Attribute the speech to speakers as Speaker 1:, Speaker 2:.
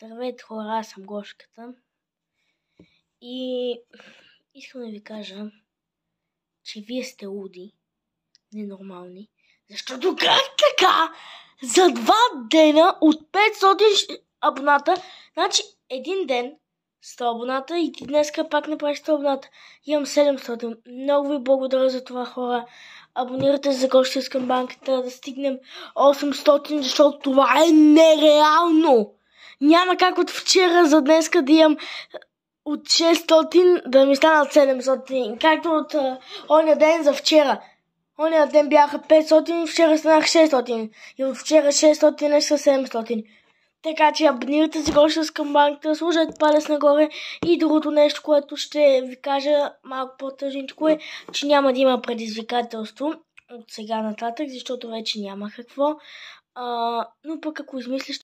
Speaker 1: Здравейте хора, аз съм Гошката и искам да ви кажа, че вие сте луди, ненормални, защото как така за 2 дена от 500 абоната, значи един ден 100 абоната и ти днеска пак не правиш 100 абоната. Имам 700. Много ви благодаря за това, хора. Абонирайте се за Гошката към банката, да стигнем 800, защото това е нереално. Няма как от вчера за днеска да имам от 600 да ми станат 700, както от оня ден за вчера. Оня ден бяха 500, вчера станах 600 и от вчера 600, днеска 700. Така че абонирайте се Гошката към банката, служете палец нагоре и другото нещо, което ще ви кажа малко по-тъжничко е, че няма да има предизвикателство от сега нататък, защото вече няма какво. Но пък ако измислиш